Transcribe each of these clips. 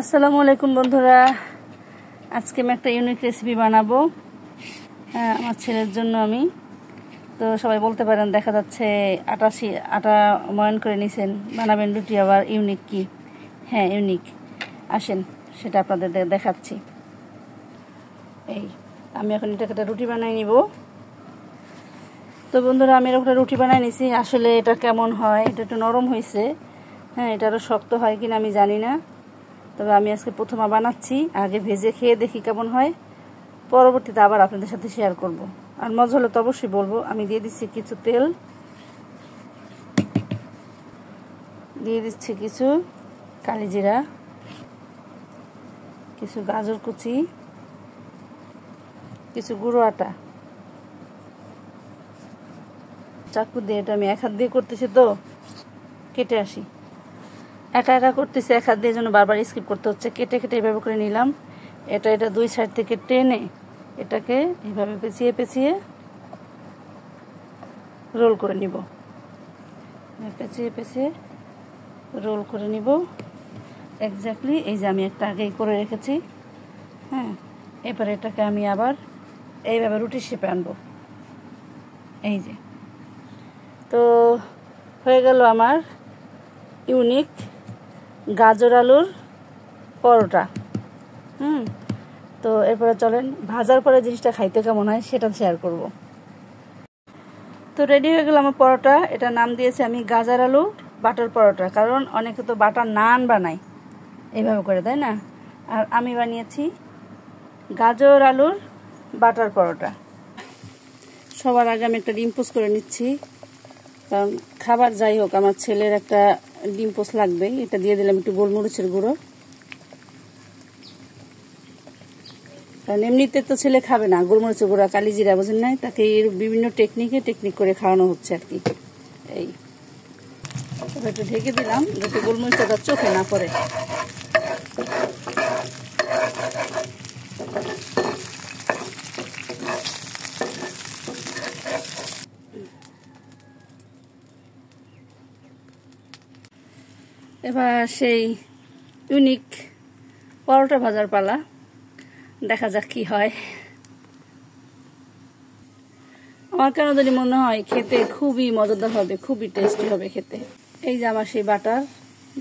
আসসালামু আলাইকুম বন্ধুরা, আজকে আমি একটা ইউনিক রেসিপি বানাবো আমার ছেলের জন্য। আমি তো সবাই বলতে পারেন দেখা যাচ্ছে আটা ময়ন করে নিছেন, বানাবেন রুটি, আবার ইউনিক কি? হ্যাঁ, ইউনিক। আসেন সেটা আপনাদের দেখাচ্ছি। এই আমি এখন এটাকে একটা রুটি বানাই নিব। তো বন্ধুরা, আমি এরকম একটা রুটি বানাই নিছি। আসলে এটা কেমন হয়, এটা একটু নরম হয়েছে। হ্যাঁ, এটা আরও শক্ত হয় কিনা আমি জানি না, তবে আমি আজকে প্রথমে বানাচ্ছি। আগে ভেজে খেয়ে দেখি কেমন হয়, পরবর্তীতে আবার আপনাদের সাথে শেয়ার করব। আর মজা হলে তো অবশ্যই বলবো। আমি দিয়ে দিচ্ছি কিছু তেল, দিয়ে দিচ্ছি কিছু কালিজিরা, কিছু গাজর কুচি, কিছু গুঁড়ো আটা। চাকু দিয়ে এটা আমি এক হাত দিয়ে করতেছি, তো কেটে আসি। একা একা করতেছি, এক হাত দিয়ে জন্য বারবার স্কিপ করতে হচ্ছে। কেটে কেটে এভাবে করে নিলাম। এটা দুই সাইড থেকে টেনে এটাকে এইভাবে পেঁচিয়ে পেঁচিয়ে রোল করে নিব। পেঁচিয়ে পেঁচিয়ে রোল করে নিব এক্স্যাক্টলি। এই যে আমি একটা আগেই করে রেখেছি। হ্যাঁ, এবার এটাকে আমি আবার এইভাবে রুটির শেপে আনবো। এই যে, তো হয়ে গেল আমার ইউনিক গাজর আলুর পরোটা। তো এরপরে চলেন ভাজার পরে জিনিসটা খাইতে কেমন হয় সেটা শেয়ার করব। তো রেডি হয়ে গেল আমার পরোটা। এটা নাম দিয়েছি আমি গাজর আলু বাটার পরোটা, কারণ অনেকে তো বাটার নান বানায় এইভাবে করে, তাই না? আর আমি বানিয়েছি গাজর আলুর বাটার পরোটা। সবার আগে আমি একটা ডিম পোস্ট করে নিচ্ছি, কারণ খাবার যাই হোক আমার ছেলের একটা ডিম পোস্ট লাগবেই। এটা দিয়ে দিলাম একটু গোলমরিচের গুঁড়ো, কারণ এমনিতে তো ছেলে খাবে না গোলমরিচের গুঁড়া, কালিজিরা, বোঝেন নাই? তাকে এর বিভিন্ন টেকনিক করে খাওয়ানো হচ্ছে আর কি। এই একটু ঢেকে দিলাম যাতে গোলমরিচটা তার চোখে না পড়ে। এবার সেই ইউনিক পরোটা ভাজার পালা, দেখা যাক কি হয়। আমার কেন জানি মনে হয় খেতে খুবই মজাদার হবে, খুবই টেস্টি হবে খেতে। এই যে আমার সেই বাটার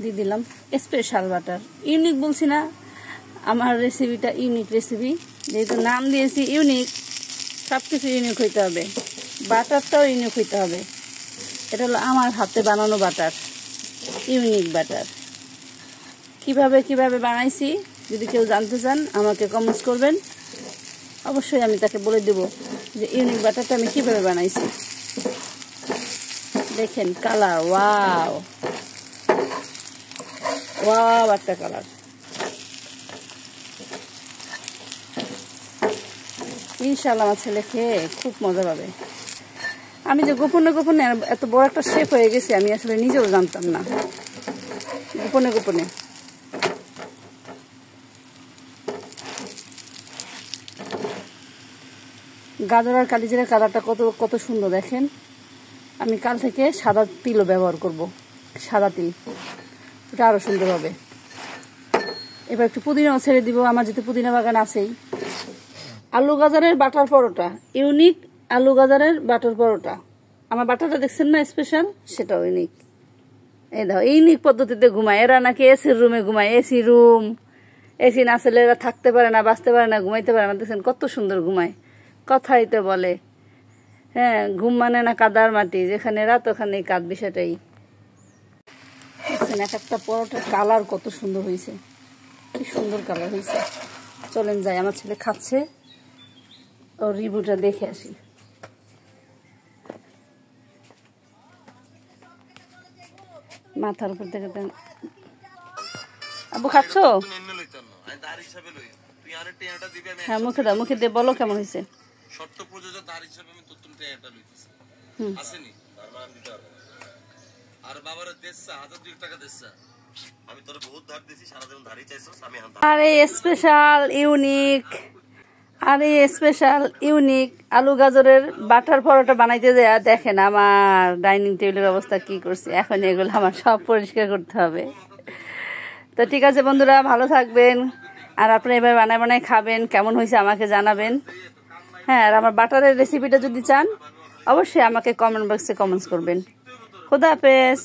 দিয়ে দিলাম, স্পেশাল বাটার। ইউনিক বলছি না, আমার রেসিপিটা ইউনিক রেসিপি, যেহেতু নাম দিয়েছি ইউনিক, সব কিছু ইউনিক হইতে হবে, বাটারটাও ইউনিক হইতে হবে। এটা হলো আমার হাতে বানানো বাটার, ইউনিক বাটার। কিভাবে বানাইছি যদি কেউ জানতে চান আমাকে কমেন্টস করবেন, অবশ্যই আমি তাকে বলে দেব যে ইউনিক বাটারটা আমি কিভাবে বানাইছি। দেখেন কালার, ওয়াও ওয়াও, একটা কালার। ইনশাআল্লাহ আমার ছেলে খেয়ে খুব মজা পাবে। আমি যে গোপনে গোপনে এত বড় একটা শেফ হয়ে গেছি আমি আসলে নিজেও জানতাম না। গোপনে গোপনে গাজর আর কালিজিরা কালারটা কত সুন্দর দেখেন। আমি কাল থেকে সাদা তিলও ব্যবহার করব, সাদা তিল, এটা আরো সুন্দর হবে। এবার একটু পুদিনাও ছেড়ে দিব, আমার যেহেতু পুদিনা বাগান আছেই। আলু গাজরের বাটার পরোটা, ইউনিক আলু গাজরের বাটার পরোটা। আমার বাটারটা দেখছেন না, স্পেশাল, সেটাও ইউনিক। এই দাও, ইউনিক পদ্ধতিতে ঘুমায় এরা, নাকি এসির রুমে ঘুমায়। এসি রুম, এসি না ছেলে এরা থাকতে পারে না, বাঁচতে পারে না, ঘুমাইতে পারে না। দেখছেন কত সুন্দর ঘুমায়, কথাই তো বলে। হ্যাঁ, ঘুম মানে না কাদার মাটি, যেখানে রাত ওখানেই কাঁদবি, সেটাই। দেখছেন এক একটা পরোটার কালার কত সুন্দর হয়েছে, কি সুন্দর কালার হয়েছে। চলেন যাই, আমার ছেলে খাচ্ছে, ওর রিভিউটা দেখে আসি। মাথার উপর থেকে দেন। আব্বু খাচ্ছ? হ্যাঁ, মুখে দাও, মুখে দিয়ে বলো কেমন হয়েছে। শর্ত প্রযোজ্য তার হিসাবে আমি তোর তুমি এটা লইতেছি আসেনি, তার মান দিতে হবে। আর বাবার দেশা 1000 টাকা দেশা, আমি তোর বহুত ধার দিছি, সারা জীবন ধারই চাইছস, আমি হান। আরে স্পেশাল ইউনিক, আরে স্পেশাল ইউনিক আলু গাজরের বাটার পরোটা বানাইতে যায়। দেখেন আমার ডাইনিং টেবিলের অবস্থা কি করছে। এখন এগুলো আমার সব পরিষ্কার করতে হবে। তো ঠিক আছে বন্ধুরা, ভালো থাকবেন। আর আপনারা এবার বানায় বানায় খাবেন, কেমন হয়েছে আমাকে জানাবেন। হ্যাঁ, আর আমার বাটারের রেসিপিটা যদি চান অবশ্যই আমাকে কমেন্ট বক্সে কমেন্টস করবেন। খোদা হাফেজ।